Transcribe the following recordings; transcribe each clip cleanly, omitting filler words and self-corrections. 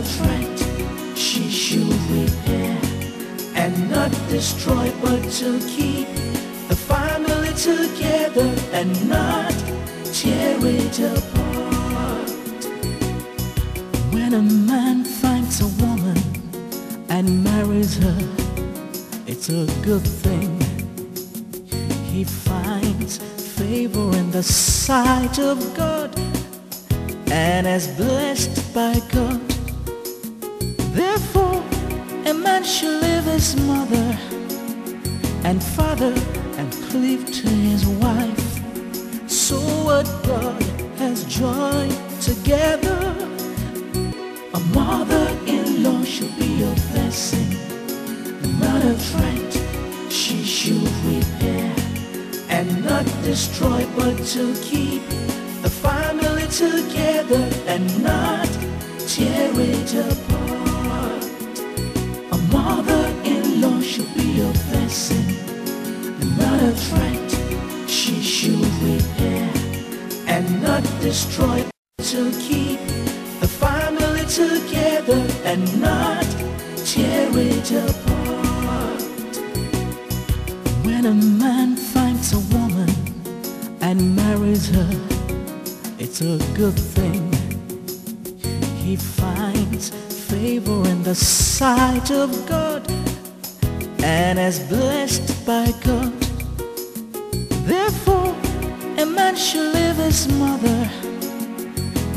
friend, she should repair and not destroy, but to keep the family together and not tear it apart. When a man finds a woman and marries her, it's a good thing. He finds favor in the sight of God and is blessed by God. Therefore, a man should leave his mother and father and cleave to his wife. So what God has joined together, a mother-in-law should be a blessing, not a threat. She should repair and not destroy, but to keep the family together and not tear it apart. A mother-in-law should be a blessing, not a threat. She should repair and not destroy, to keep the family together and not tear it apart. When a man finds a woman and marries her, it's a good thing. He finds favor in the sight of God and is blessed by God. Therefore, a man should leave his mother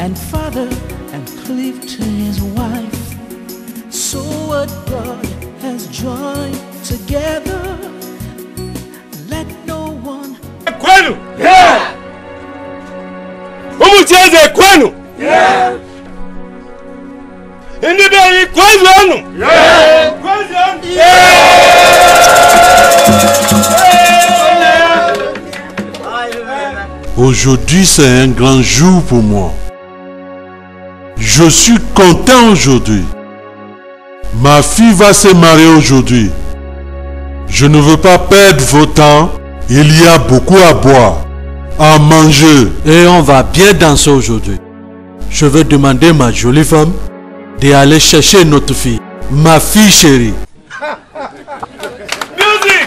and father and cleave to his wife. So what God has joined together, let no one. Kwenu? Yeah! Umucheze kwenu? Yeah! Indibe kwenu anu? Yeah! Kwenu anu? Aujourd'hui, c'est un grand jour pour moi. Je suis content aujourd'hui. Ma fille va se marier aujourd'hui. Je ne veux pas perdre votre temps. Il y a beaucoup à boire, à manger. Et on va bien danser aujourd'hui. Je vais demander à ma jolie femme d'aller chercher notre fille, ma fille chérie. Music.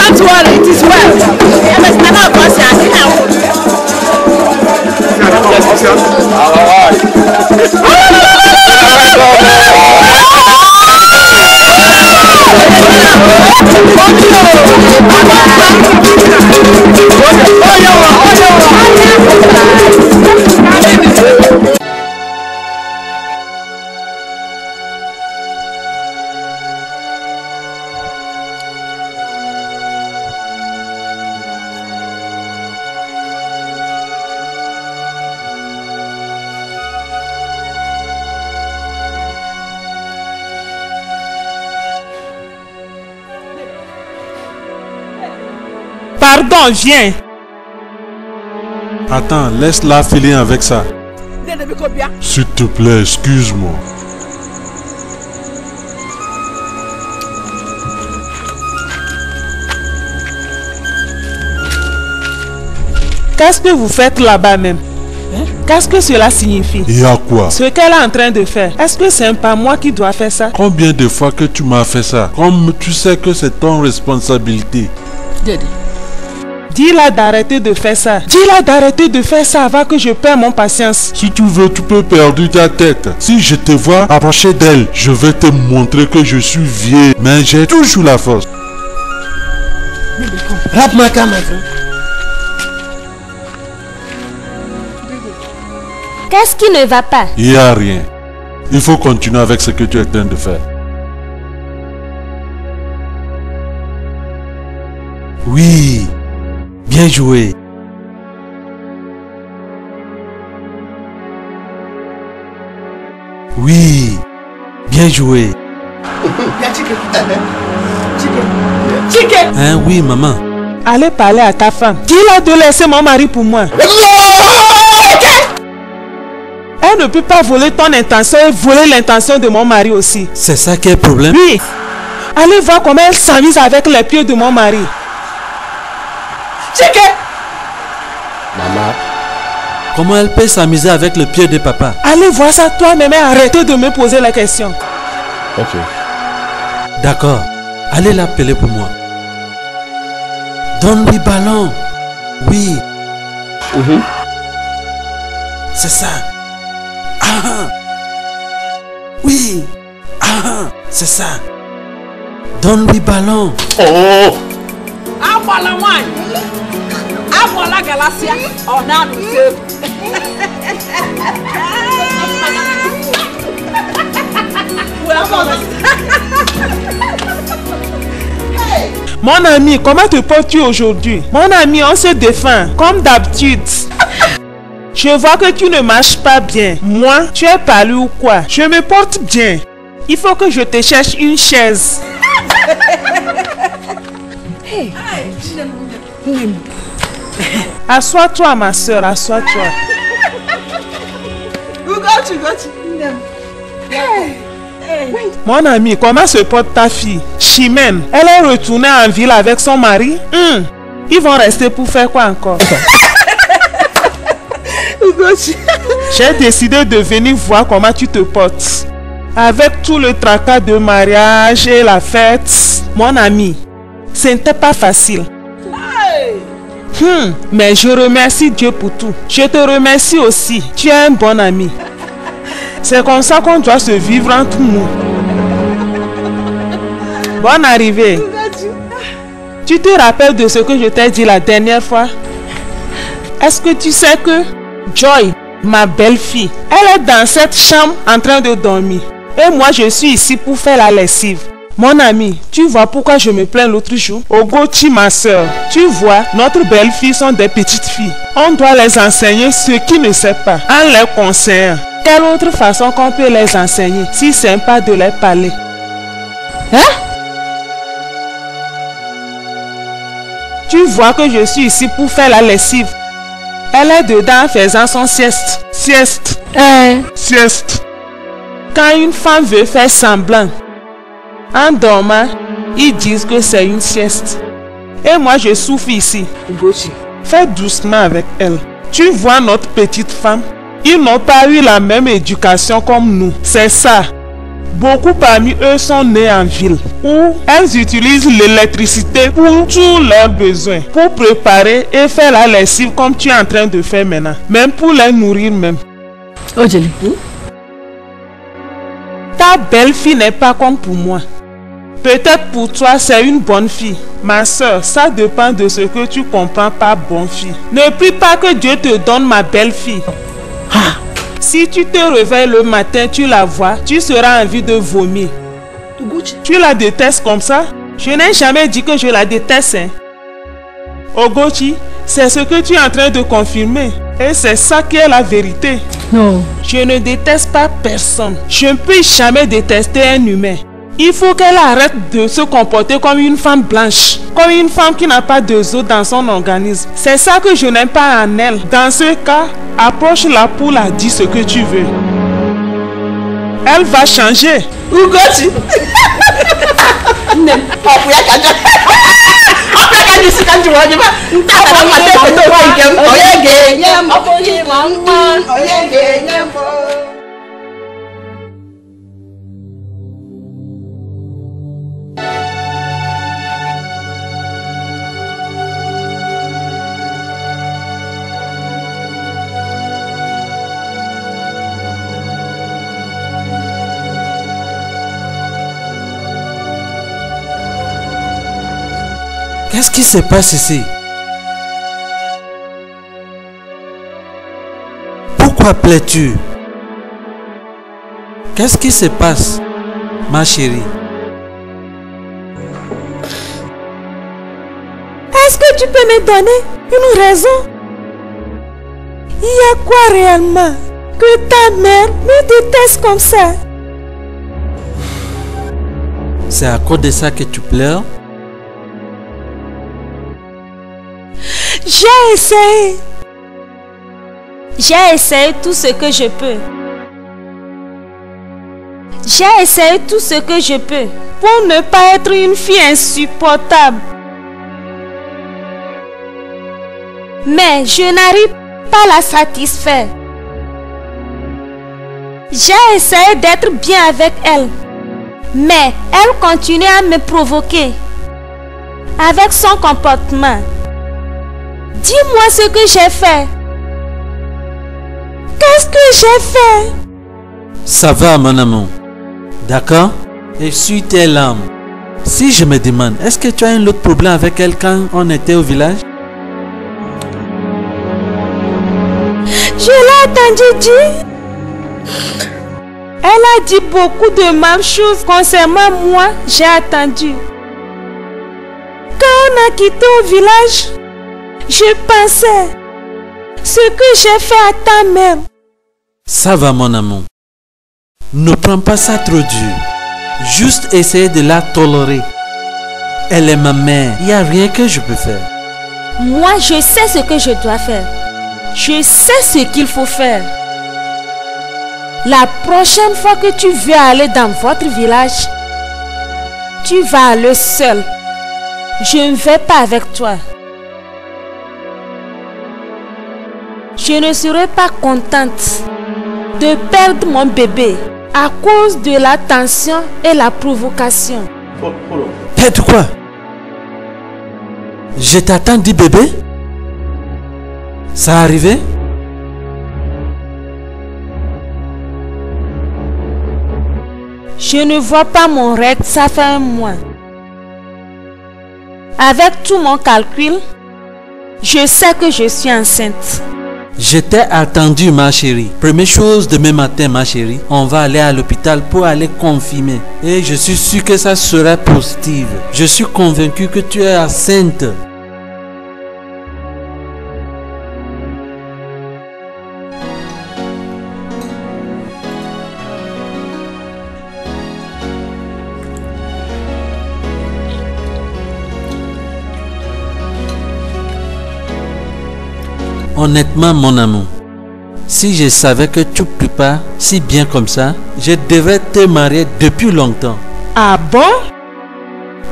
Don't worry, it is well. Pardon, viens. Attends, laisse-la filer avec ça. S'il te plaît, excuse-moi. Qu'est-ce que vous faites là-bas même? Qu'est-ce que cela signifie? Il y a quoi? Ce qu'elle est en train de faire, est-ce que c'est pas moi qui dois faire ça? Combien de fois que tu m'as fait ça? Comme tu sais que c'est ton responsabilité. Dis-la d'arrêter de faire ça. Dis-la d'arrêter de faire ça avant que je perde mon patience. Si tu veux, tu peux perdre ta tête. Si je te vois approcher d'elle, je vais te montrer que je suis vieux. Mais j'ai toujours la force. Rap-moi quand même. Qu'est-ce qui ne va pas? Il n'y a rien. Il faut continuer avec ce que tu es en train de faire. Oui. Bien joué. Oui. Bien joué. Hein, oui, maman. Allez parler à ta femme. Dis-la de laisser mon mari pour moi. Elle ne peut pas voler ton intention et voler l'intention de mon mari aussi. C'est ça qui est le problème? Oui. Allez voir comment elle s'amuse avec les pieds de mon mari. Maman, Comment elle peut s'amuser avec le pied de papa? Allez voir ça toi-même et arrêtez de me poser la question. Ok. D'accord. Allez l'appeler pour moi. Donne-lui ballon. Oui. C'est ça. Ah. Oui. Ah. C'est ça. Donne-lui ballon. Oh. Voilà wine. Voilà Galaxia. On a nous deux. Mon ami, comment te portes-tu aujourd'hui? Mon ami, on se défend, comme d'habitude. Je vois que tu ne marches pas bien. Moi, tu es pâlu ou quoi? Je me porte bien. Il faut que je te cherche une chaise. Assois-toi, ma soeur, assois-toi. Mon ami, comment se porte ta fille? Chimène, elle est retournée en ville avec son mari? Ils vont rester pour faire quoi encore? J'ai décidé de venir voir comment tu te portes. Avec tout le tracas de mariage et la fête, mon ami, ce n'était pas facile. Mais je remercie Dieu pour tout. Je te remercie aussi. Tu es un bon ami. C'est comme ça qu'on doit se vivre entre nous. Bonne arrivée. Tu te rappelles de ce que je t'ai dit la dernière fois? Est-ce que tu sais que Joy, ma belle-fille, elle est dans cette chambre en train de dormir. Et moi, je suis ici pour faire la lessive. Mon ami, tu vois pourquoi je me plains l'autre jour? Ogoti, ma soeur, tu vois, notre belle-fille sont des petites filles. On doit les enseigner ce qu'ils ne savent pas, en les conseillant. Quelle autre façon qu'on peut les enseigner, si c'est pas de les parler? Tu vois que je suis ici pour faire la lessive. Elle est dedans en faisant son sieste. Sieste. Sieste. Quand une femme veut faire semblant, en dormant, ils disent que c'est une sieste. Et moi, je souffre ici. Fais doucement avec elle. Tu vois notre petite femme? Ils n'ont pas eu la même éducation comme nous. C'est ça. Beaucoup parmi eux sont nés en ville, où elles utilisent l'électricité pour tous leurs besoins, pour préparer et faire la lessive comme tu es en train de faire maintenant. Même pour les nourrir même. Ojeli. Ta belle-fille n'est pas comme pour moi. Peut-être pour toi, c'est une bonne fille. Ma soeur, ça dépend de ce que tu comprends par bonne fille. Ne prie pas que Dieu te donne ma belle-fille. Si tu te réveilles le matin, tu la vois, tu seras envie de vomir. Tu la détestes comme ça? Je n'ai jamais dit que je la déteste. Ogochi, c'est ce que tu es en train de confirmer. Et c'est ça qui est la vérité. Non. Je ne déteste pas personne. Je ne peux jamais détester un humain. Il faut qu'elle arrête de se comporter comme une femme blanche, comme une femme qui n'a pas de os dans son organisme. C'est ça que je n'aime pas en elle. Dans ce cas, approche-la pour la dire ce que tu veux. Elle va changer. Ugoti. Qu'est-ce qui se passe ici? Pourquoi plais-tu? Qu'est-ce qui se passe, ma chérie? Est-ce que tu peux me donner une raison? Il y a quoi réellement que ta mère me déteste comme ça? C'est à cause de ça que tu pleures? J'ai essayé. J'ai essayé tout ce que je peux. J'ai essayé tout ce que je peux pour ne pas être une fille insupportable. Mais je n'arrive pas la satisfaire. J'ai essayé d'être bien avec elle, mais elle continue à me provoquer avec son comportement. Dis-moi ce que j'ai fait. Qu'est-ce que j'ai fait? Ça va, mon amour. D'accord? Essuie tes larmes. Si je me demande, est-ce que tu as un autre problème avec elle quand on était au village? Je l'ai entendu dire. Elle a dit beaucoup de mal choses concernant moi, j'ai attendu. Quand on a quitté au village, je pensais ce que j'ai fait à ta mère. Ça va, mon amour. Ne prends pas ça trop dur. Juste essayer de la tolérer. Elle est ma mère. Il n'y a rien que je peux faire. Moi, je sais ce que je dois faire. Je sais ce qu'il faut faire. La prochaine fois que tu veux aller dans votre village, tu vas aller seul. Je ne vais pas avec toi. Je ne serai pas contente de perdre mon bébé à cause de la tension et la provocation. Perdre quoi? Je t'attends, dit bébé? Ça arrivé? Je ne vois pas mon règle, ça fait un mois. Avec tout mon calcul, je sais que je suis enceinte. Je t'ai attendu, ma chérie. Première chose, demain matin, ma chérie, on va aller à l'hôpital pour aller confirmer. Et je suis sûr que ça sera positif. Je suis convaincu que tu es enceinte. Honnêtement, mon amour, si je savais que tu prépares si bien comme ça, je devrais te marier depuis longtemps. Ah bon?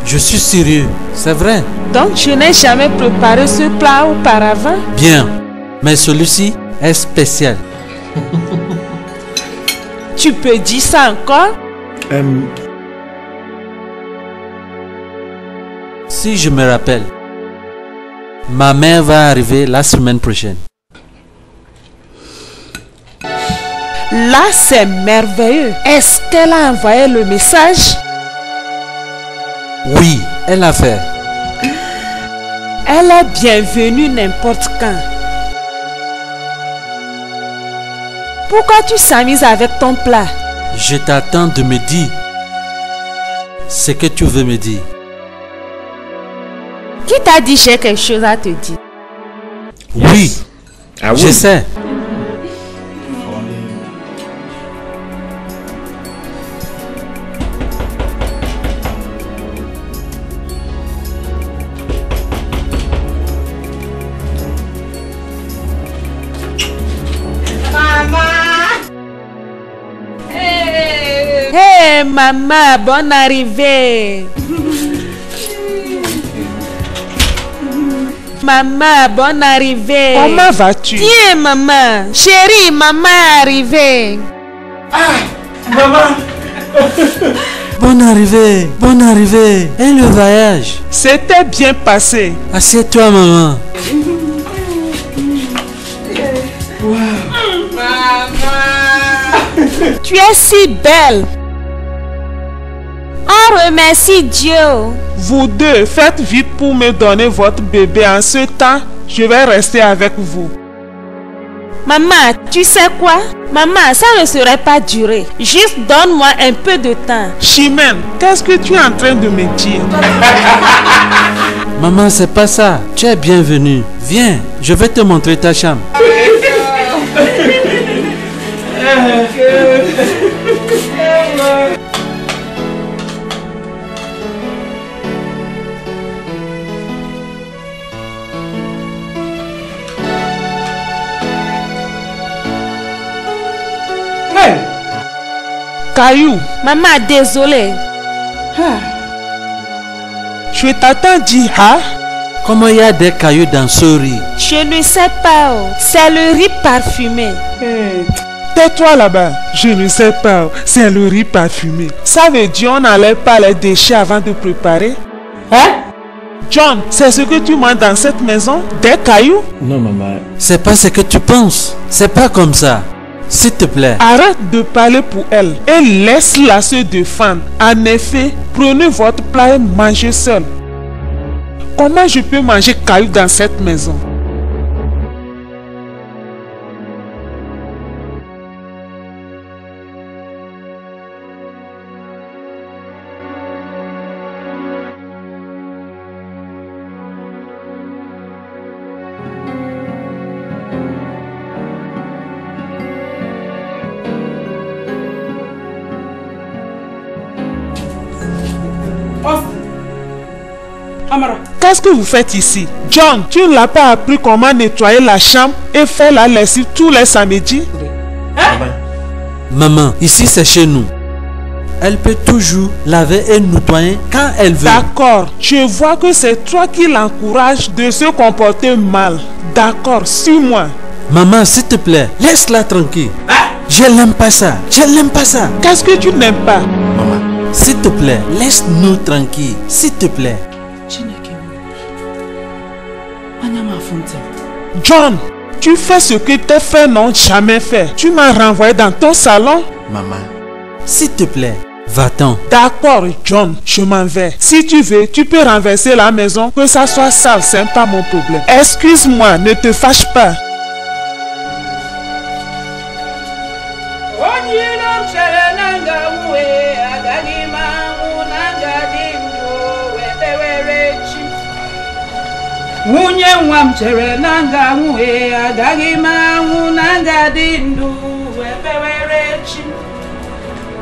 Je suis sérieux, c'est vrai. Donc je n'ai jamais préparé ce plat auparavant? Bien, mais celui-ci est spécial. Tu peux dire ça encore? Si je me rappelle, ma mère va arriver la semaine prochaine. Là, c'est merveilleux. Est-ce qu'elle a envoyé le message? Oui, elle a fait. Elle est bienvenue n'importe quand. Pourquoi tu s'amuses avec ton plat? Je t'attends de me dire ce que tu veux me dire. Qui t'a dit j'ai quelque chose à te dire? Oui, Ah oui? je sais. Hey maman, bonne arrivée. Maman, bonne arrivée. Comment vas-tu? Tiens maman, chérie, maman est arrivée. Bonne arrivée, bonne arrivée. Et le voyage? C'était bien passé. Assieds-toi, maman. Tu es si belle. On remercie Dieu. Vous deux, faites vite pour me donner votre bébé. En ce temps, je vais rester avec vous. Maman, tu sais quoi? Maman, ça ne serait pas duré. Juste donne-moi un peu de temps. Chimène, qu'est-ce que tu es en train de me dire? Maman, c'est pas ça. Tu es bienvenue. Viens, je vais te montrer ta chambre. Caillou, Maman, désolée. je t'attends dire, hein? Comment il y a des cailloux dans ce riz? Je ne sais pas. C'est le riz parfumé. Hey, tais-toi là-bas. Je ne sais pas. C'est le riz parfumé. Ça veut dire on n'enlève pas les déchets avant de préparer? Hein? John, c'est ce que tu manges dans cette maison? Des cailloux? Non, maman. C'est pas ce que tu penses. C'est pas comme ça. S'il te plaît. Arrête de parler pour elle et laisse-la se défendre. En effet, prenez votre plat et mangez seul. Comment je peux manger cailloux dans cette maison? Amara. Qu'est-ce que vous faites ici? John, tu ne l'as pas appris comment nettoyer la chambre et faire la lessive tous les samedis? Hein? Maman, ici c'est chez nous. Elle peut toujours laver et nettoyer quand elle veut. D'accord, je vois que c'est toi qui l'encourage de se comporter mal. D'accord, suis-moi. Maman, s'il te plaît, laisse-la tranquille. Je l'aime pas ça. Je l'aime pas ça. Qu'est-ce que tu n'aimes pas? Maman, s'il te plaît, laisse-nous tranquille. S'il te plaît. John, tu fais ce que tes frères n'ont jamais fait. Tu m'as renvoyé dans ton salon. Maman, s'il te plaît, va-t'en. D'accord, John, je m'en vais. Si tu veux, tu peux renverser la maison, que ça soit sale, c'est pas mon problème. Excuse-moi, ne te fâche pas. Nwunye nwa m chere na nga nwee agaghị m anwụ na nga dị ndụ wee pewere chi.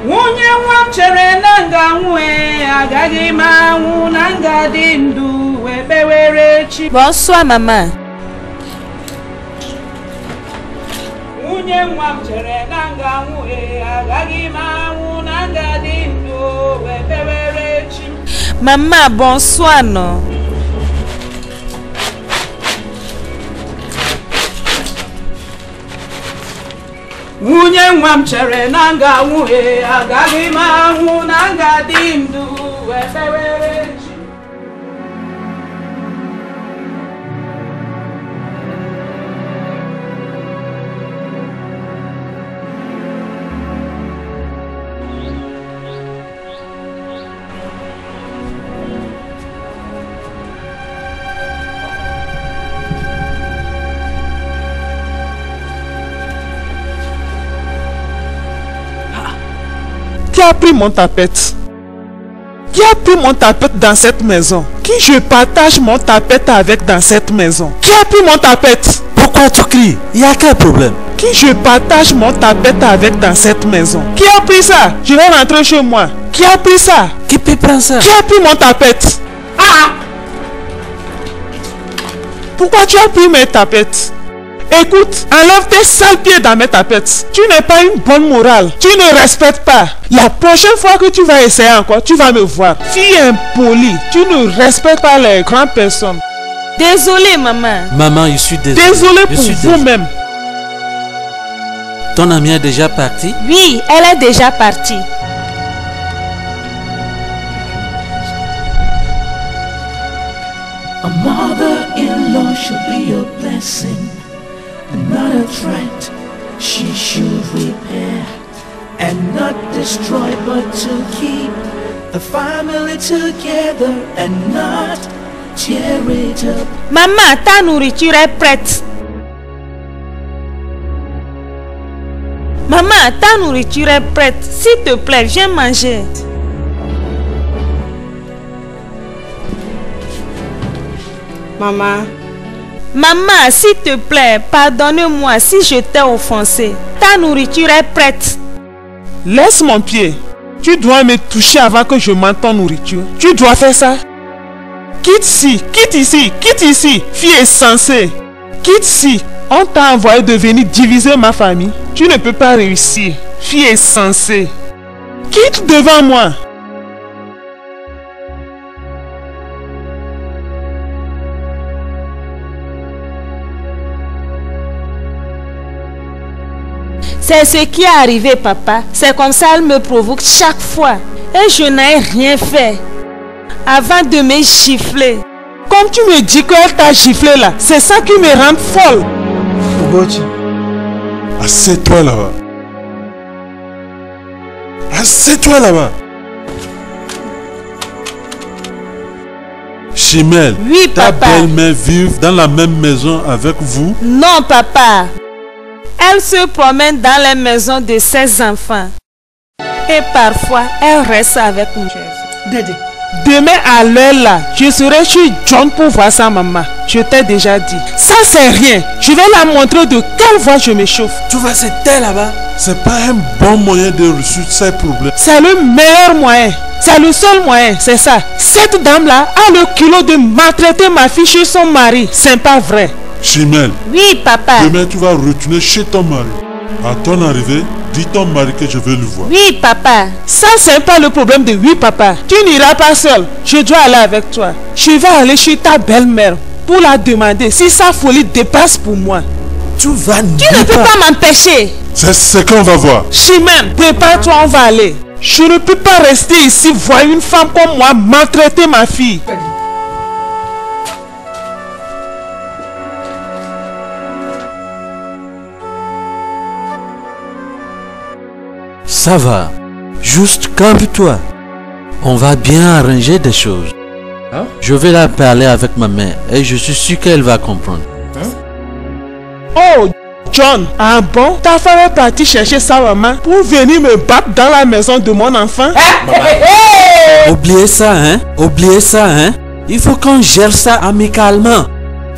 Nwunye nwa m chere na nga nwee agaghị m anwụ na nga dị ndụ wee pewere chi. Bonsoir, maman. Nwunye nwa m chere na nga nwee agaghị m anwụ na nga dị ndụ wee pewere chi. Maman, bonsoir, non? Nwunye nwa m chere na nga nwee agaghị m anwụ na nga dị ndụ wee pewere chi. Qui a pris mon tapette? Qui a pris mon tapette dans cette maison? Qui je partage mon tapette avec dans cette maison? Qui a pris mon tapette? Pourquoi tu cries? Il y a quel problème? Qui je partage mon tapette avec dans cette maison? Qui a pris ça? Je vais rentrer chez moi. Qui a pris ça? Qui peut prendre ça? Qui a pris mon tapette? Ah! Pourquoi tu as pris mes tapettes? Écoute, enlève tes sales pieds dans mes tapettes. Tu n'es pas une bonne morale. Tu ne respectes pas. La prochaine fois que tu vas essayer encore, tu vas me voir. Fille impolie, tu ne respectes pas les grandes personnes. Désolée, maman. Maman, je suis désolé. Désolé pour vous-même. Ton amie est déjà partie? Oui, elle est déjà partie. A mother-in-law should be a blessing, not a threat. She should repair and not destroy, but to keep the family together and not tear it up. Maman, ta nourriture est prête. Maman, ta nourriture est prête. S'il te plaît, viens manger. Maman. Maman, s'il te plaît, pardonne-moi si je t'ai offensé. Ta nourriture est prête. Laisse mon pied. Tu dois me toucher avant que je mange ton nourriture. Tu dois faire ça. Quitte ici, quitte ici, quitte ici. Fille insensée. Quitte ici. On t'a envoyé de venir diviser ma famille. Tu ne peux pas réussir. Fille insensée. Quitte devant moi. C'est ce qui est arrivé, papa. C'est comme ça elle me provoque chaque fois. Et je n'ai rien fait. Avant de me gifler. Comme tu me dis qu'elle t'a giflé là, c'est ça qui me rend folle. Ugochi, assieds-toi là-bas. Assieds-toi là-bas. Chimel, oui, ta papa. belle-mère vit dans la même maison avec vous? Non, papa. Elle se promène dans les maisons de ses enfants. Et parfois, elle reste avec nous. Dédé. Demain à l'heure là, je serai chez John pour voir sa maman. Je t'ai déjà dit. Ça c'est rien. Je vais la montrer de quelle voie je me chauffe. Tu vas se taire là-bas. C'est pas un bon moyen de résoudre ces problèmes. C'est le meilleur moyen. C'est le seul moyen, c'est ça. Cette dame-là a le culot de maltraiter ma fille chez son mari. C'est pas vrai. Chimel. Oui, papa. Demain tu vas retourner chez ton mari. À ton arrivée, dis ton mari que je veux le voir. Oui, papa. Ça, c'est pas le problème de oui, papa. Tu n'iras pas seul. Je dois aller avec toi. Je vais aller chez ta belle-mère pour la demander si sa folie dépasse pour moi. Tu vas Tu ne peux pas m'empêcher. C'est ce qu'on va voir. Chimène, prépare-toi, on va aller. Je ne peux pas rester ici voir une femme comme moi maltraiter ma fille. Ça va. Juste calme-toi. On va bien arranger des choses. Hein? Je vais la parler avec ma mère et je suis sûr qu'elle va comprendre. Oh, John, ah bon? Ta femme est partie chercher sa maman pour venir me battre dans la maison de mon enfant? Oubliez ça, hein? Oubliez ça, hein? Il faut qu'on gère ça amicalement.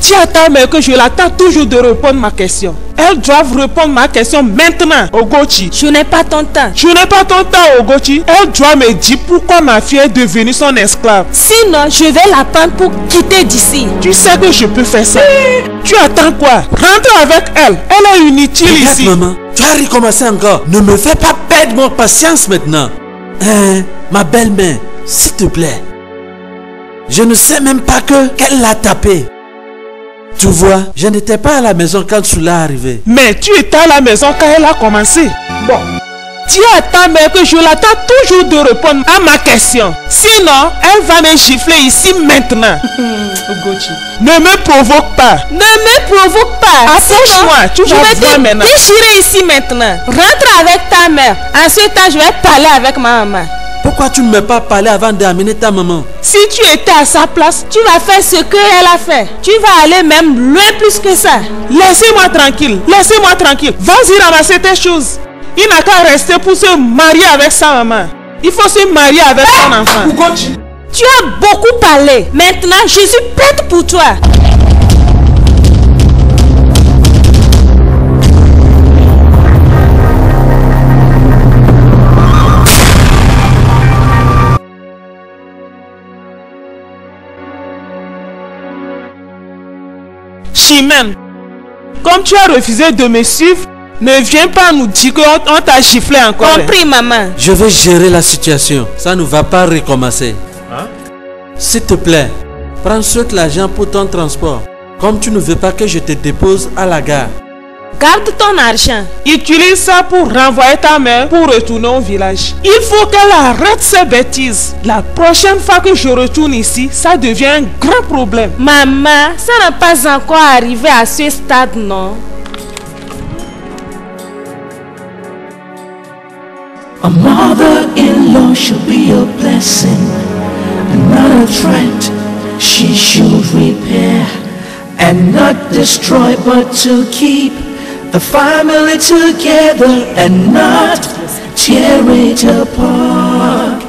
Tu attends mais que je l'attends toujours de répondre ma question. Elles doivent répondre ma question maintenant, Ogochi. Je n'ai pas ton temps. Je n'ai pas ton temps, Ogochi. Elle doit me dire pourquoi ma fille est devenue son esclave. Sinon, je vais la prendre pour quitter d'ici. Tu sais que je peux faire ça. Tu attends quoi? Rentre avec elle. Elle est inutile Regarde, ici. maman, tu as recommencé encore. Ne me fais pas perdre mon patience maintenant. Hein, ma belle-mère, s'il te plaît. Je ne sais même pas qu'elle l'a tapé. Tu vois, je n'étais pas à la maison quand cela est arrivé. Mais tu étais à la maison quand elle a commencé. Bon. Tu attends mais que je l'attends toujours de répondre à ma question. Sinon, elle va me gifler ici maintenant. Ogochi. Ne me provoque pas. Ne me provoque pas. Approche-moi, tu je vas vais voir te maintenant. déchirer ici maintenant. Rentre avec ta mère. Ensuite, je vais parler avec ma maman. Pourquoi tu ne m'as pas parlé avant d'amener ta maman? Si tu étais à sa place, Tu vas faire ce qu'elle a fait. Tu vas aller même loin plus que ça. laissez-moi tranquille. Laissez-moi tranquille. Vas-y ramasser tes choses. Il n'a qu'à rester pour se marier avec sa maman. Il faut se marier avec son enfant. Tu as beaucoup parlé. Maintenant, je suis prête pour toi. Chimène, comme tu as refusé de me suivre, ne viens pas nous dire qu'on t'a giflé encore. Compris, maman. Je vais gérer la situation. Ça ne va pas recommencer. Hein? S'il te plaît, prends soit l'argent pour ton transport. Comme tu ne veux pas que je te dépose à la gare. Garde ton argent. Utilise ça pour renvoyer ta mère pour retourner au village. Il faut qu'elle arrête ses bêtises. La prochaine fois que je retourne ici, ça devient un grand problème. Maman, ça n'est pas encore arrivé à ce stade, non? A mother-in-law should be a blessing and not a threat. She should repair and not destroy, but to keep the family together and not tear it apart.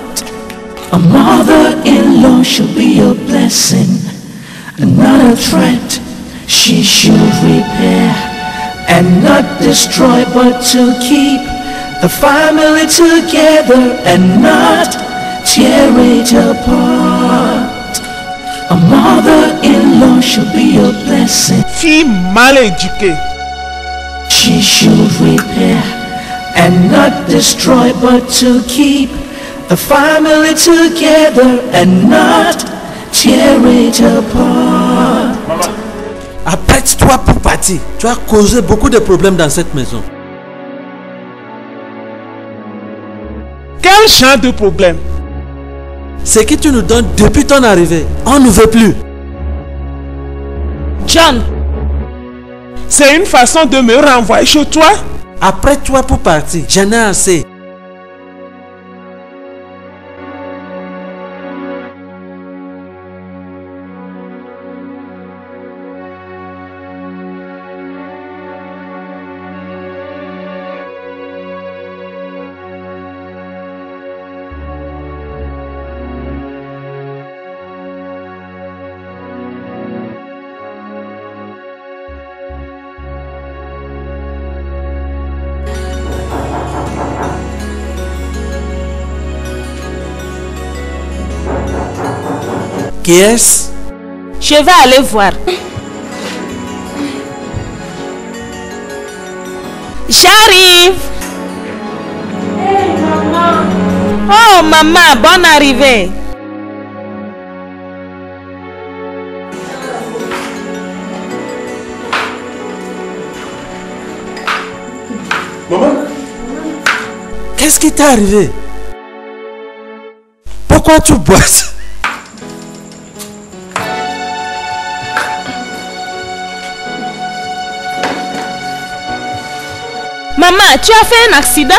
A mother-in-law should be a blessing and not a threat. She should repair and not destroy, but to keep the family together and not tear it apart. A mother-in-law should be a blessing. Fille mal éduquée. She should repair and not destroy, but to keep the family together and not tear it apart. Apprête-toi pour partir. Tu as causé beaucoup de problèmes dans cette maison. Quel genre de problème? Ce que tu nous donnes depuis ton arrivée, on ne veut plus. John, C'est une façon de me renvoyer chez toi? Après toi pour partir, j'en ai assez. Qui est-ce? je vais aller voir. J'arrive. Hey, maman. Oh maman, bonne arrivée. Maman? Qu'est-ce qui t'est arrivé? Pourquoi tu bois? Maman, tu as fait un accident?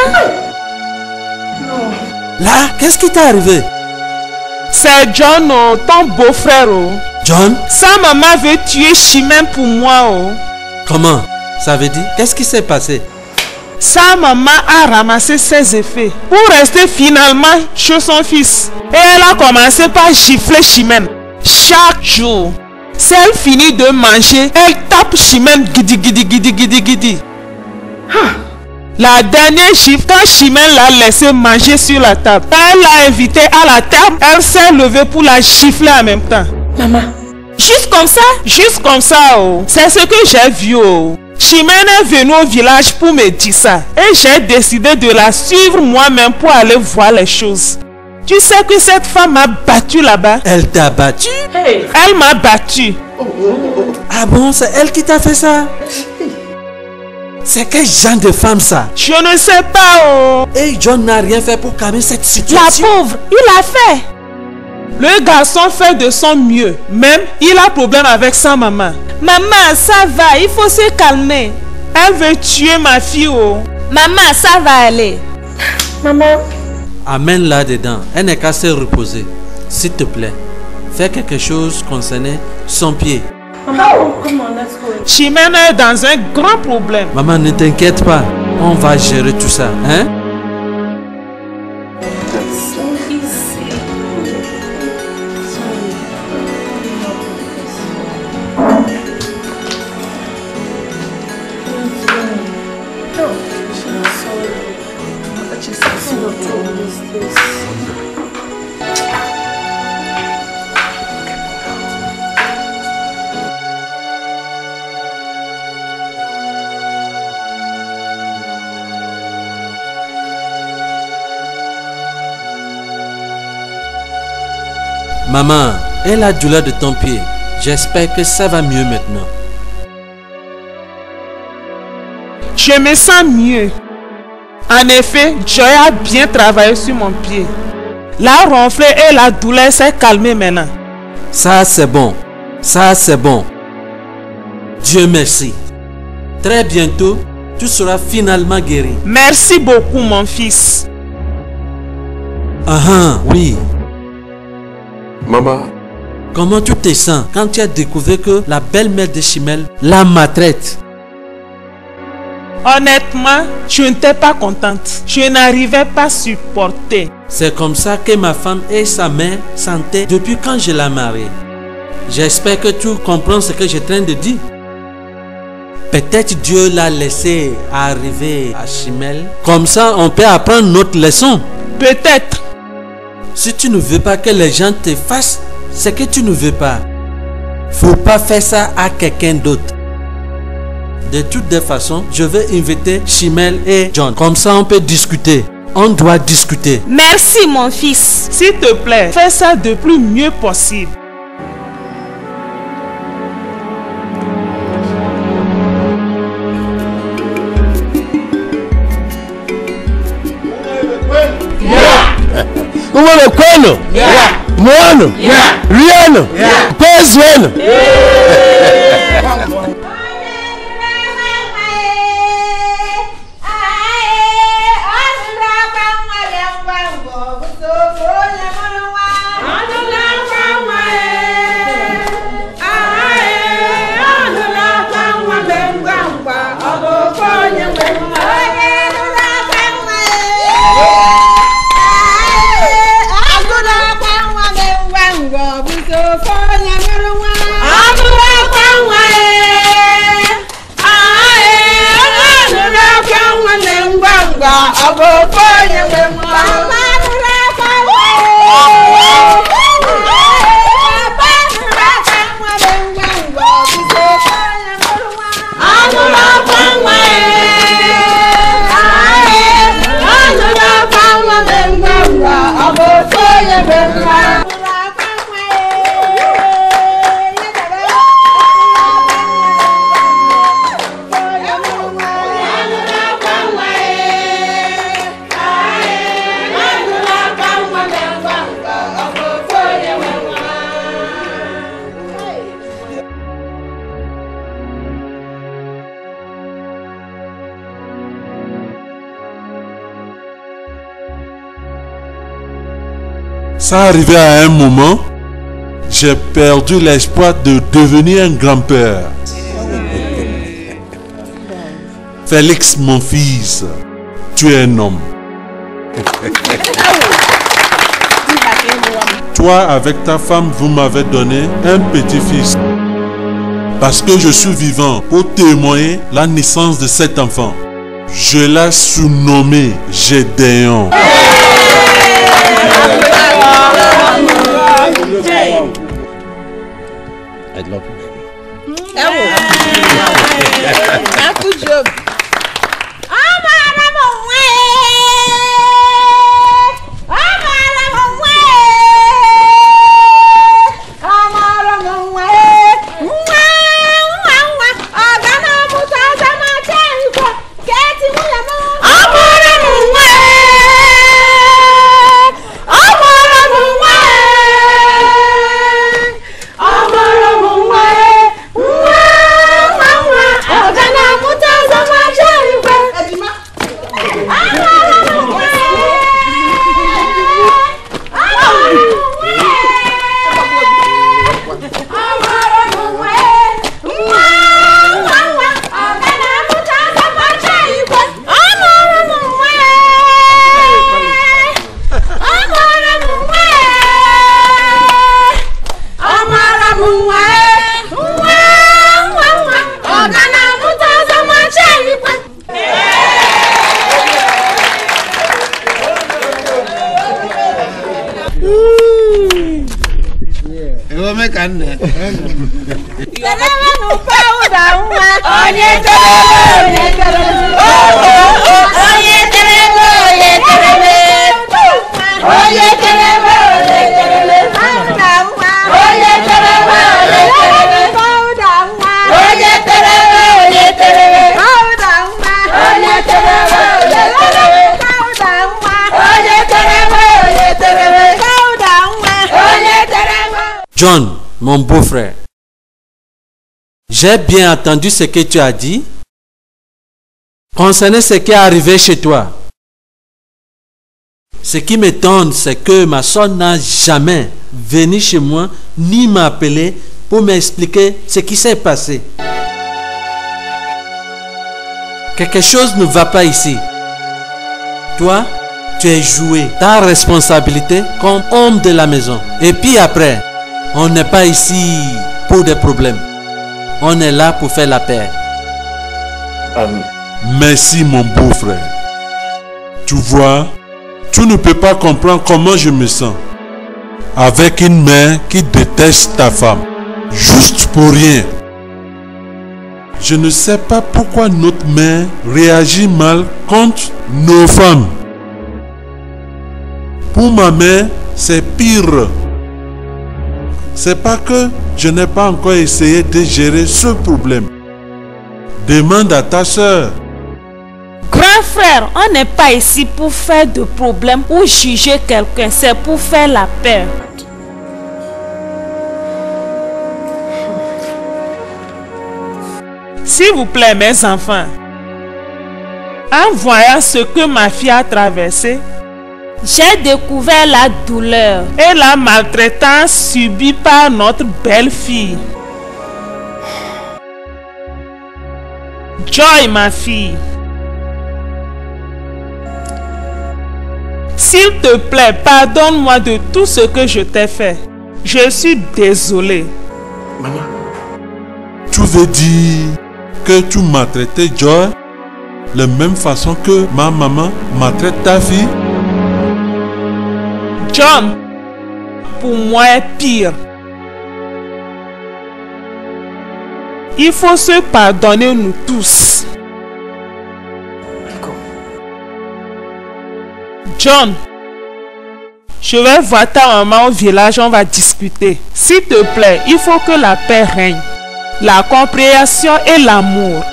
Là, qu'est-ce qui t'est arrivé? C'est John, oh, ton beau-frère. Oh. John? Sa maman veut tuer Chimène pour moi. Oh. Comment? Ça veut dire? Qu'est-ce qui s'est passé? Sa maman a ramassé ses effets pour rester finalement chez son fils. Et elle a commencé par gifler Chimène chaque jour. Si elle finit de manger, elle tape Chimène guidi guidi guidi guidi guidi. La dernière gifle, quand Chimène l'a laissé manger sur la table, elle l'a invitée à la table, elle s'est levée pour la gifler en même temps. Maman. Juste comme ça? Juste comme ça, oh. C'est ce que j'ai vu. Oh. Chimène est venue au village pour me dire ça. Et j'ai décidé de la suivre moi-même pour aller voir les choses. Tu sais que cette femme m'a battu là-bas. Elle t'a battu? Hey. Elle m'a battu. Ah bon, c'est elle qui t'a fait ça? C'est quel genre de femme ça? Je ne sais pas. Oh. Et John n'a rien fait pour calmer cette La situation. pauvre, il a fait. Le garçon fait de son mieux. Même, il a problème avec sa maman. Maman, ça va, il faut se calmer. Elle veut tuer ma fille. Oh. Maman, ça va aller. Maman. Amène-la dedans. Elle n'est qu'à se reposer. S'il te plaît, fais quelque chose concernant son pied. Maman, come on, let's go. Chimène est dans un grand problème. Maman, ne t'inquiète pas. On va gérer tout ça, hein? So easy. Sorry. No, I'm sorry. I just cannot do this. Maman, elle a douleur de ton pied. J'espère que ça va mieux maintenant. Je me sens mieux. En effet, Joy a bien travaillé sur mon pied. La ronflée et la douleur s'est calmée maintenant. Ça, c'est bon. Ça, c'est bon. Dieu merci. Très bientôt, tu seras finalement guéri. Merci beaucoup, mon fils. Ah, oui. Maman, Comment tu te sens quand tu as découvert que la belle-mère de Chimène la maltraite? Honnêtement, je n'étais pas contente. Je n'arrivais pas à supporter. C'est comme ça que ma femme et sa mère sentaient depuis quand je l'ai mariée. J'espère que tu comprends ce que je suis en train de dire. Peut-être Dieu l'a laissé arriver à Chimène. Comme ça, on peut apprendre notre leçon. Peut-être. Si tu ne veux pas que les gens te fassent ce que tu ne veux pas, faut pas faire ça à quelqu'un d'autre. De toutes les façons, je vais inviter Chimène et John. Comme ça, on peut discuter. On doit discuter. Merci, mon fils. S'il te plaît, fais ça de plus mieux possible. Yeah. Uwe kwenu? Mwanu? Riano? Pezwenu? Ça arrivait à un moment, j'ai perdu l'espoir de devenir un grand-père. Félix, mon fils, tu es un homme. Toi, avec ta femme, vous m'avez donné un petit-fils. Parce que je suis vivant pour témoigner la naissance de cet enfant. Je l'ai surnommé Gédéon. I love you, baby. Good job. John, mon beau-frère, j'ai bien entendu ce que tu as dit concernant ce qui est arrivé chez toi. Ce qui m'étonne, c'est que ma soeur n'a jamais venu chez moi ni m'a appelé pour m'expliquer ce qui s'est passé. Quelque chose ne va pas ici. Toi, tu es joué ta responsabilité comme homme de la maison. Et puis après, on n'est pas ici pour des problèmes. On est là pour faire la paix. Merci mon beau-frère. Tu vois, tu ne peux pas comprendre comment je me sens. Avec une mère qui déteste ta femme. Juste pour rien. Je ne sais pas pourquoi notre mère réagit mal contre nos femmes. Pour ma mère, c'est pire. C'est pas que je n'ai pas encore essayé de gérer ce problème. Demande à ta soeur. Grand frère, on n'est pas ici pour faire de problèmes ou juger quelqu'un, c'est pour faire la paix. S'il vous plaît, mes enfants, en voyant ce que ma fille a traversé, j'ai découvert la douleur et la maltraitance subie par notre belle-fille. Joy, ma fille, s'il te plaît, pardonne-moi de tout ce que je t'ai fait. Je suis désolé. Maman, tu veux dire que tu m'as traité Joy de la même façon que ma maman maltraite ta fille? John, pour moi, est pire. Il faut se pardonner nous tous. John, je vais voir ta maman au village, on va discuter. S'il te plaît, il faut que la paix règne, la compréhension et l'amour.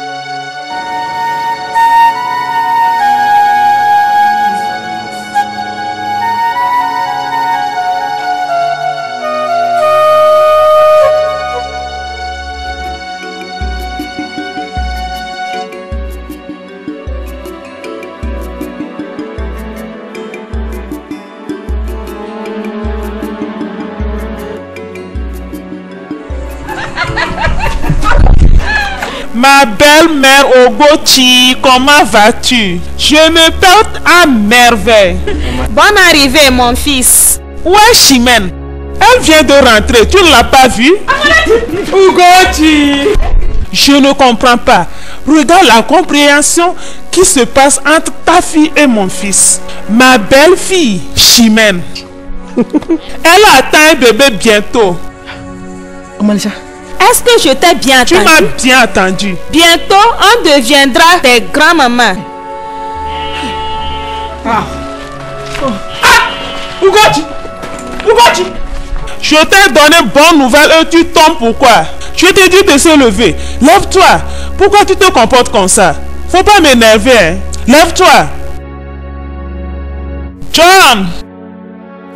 Ma belle-mère Ogoti, comment vas-tu? Je me porte à merveille. Bonne arrivée, mon fils. Où est Chimène? Elle vient de rentrer, tu ne l'as pas vue? Ogoti! Je ne comprends pas. Regarde la compréhension qui se passe entre ta fille et mon fils. Ma belle-fille, Chimène. Elle attend un bébé bientôt. Omalisha. Est-ce que je t'ai bien entendu? Tu m'as bien entendu. Bientôt, on deviendra tes grands-mamans. Ogoti! Ogoti! Je t'ai donné bonne nouvelle et tu tombes pourquoi? Je t'ai dit de se lever. Lève-toi. Pourquoi tu te comportes comme ça? Faut pas m'énerver, hein? Lève-toi. John!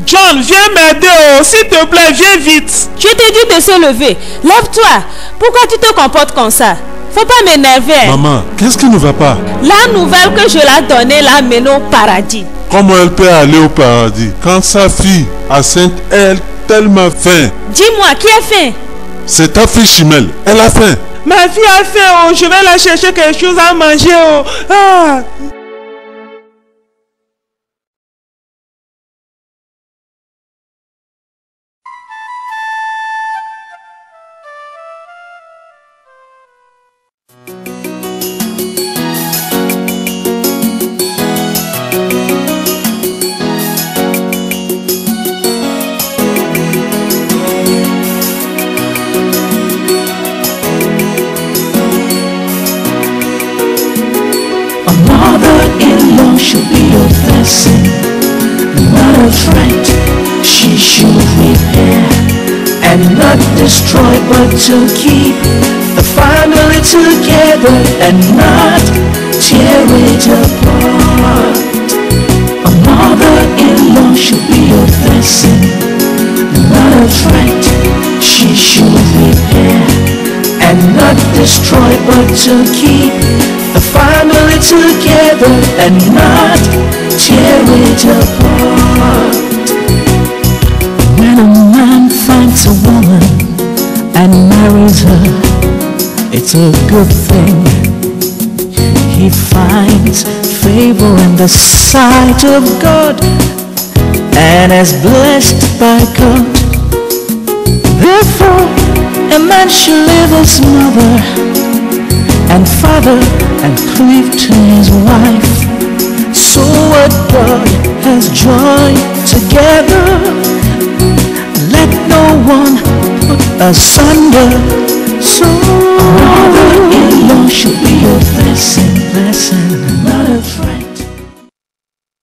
John, viens m'aider, oh. S'il te plaît, viens vite. Je t'ai dit de se lever. Lève-toi. Pourquoi tu te comportes comme ça? Faut pas m'énerver. Hein? Maman, qu'est-ce qui ne va pas? La nouvelle que je l'ai donnée l'a menée au paradis. Comment elle peut aller au paradis quand sa fille enceinte elle tellement faim? Dis-moi, qui a faim? C'est ta fille Chimène, elle a faim. Ma fille a faim, oh. Je vais la chercher quelque chose à manger, oh. Ah. Mother-in-law should be a blessing, not a threat. She should repair and not destroy, but to keep the family together and not tear it apart. A mother-in-law should be a blessing, not a threat. She should repair and not destroy, but to keep the family together and not tear it apart. When a man finds a woman and marries her, it's a good thing. He finds favor in the sight of God and is blessed by God. Therefore, a man should leave his mother and father and cleave to his wife. So what God has joined together, let no one put asunder. So mother-in-law should be a blessing, blessing.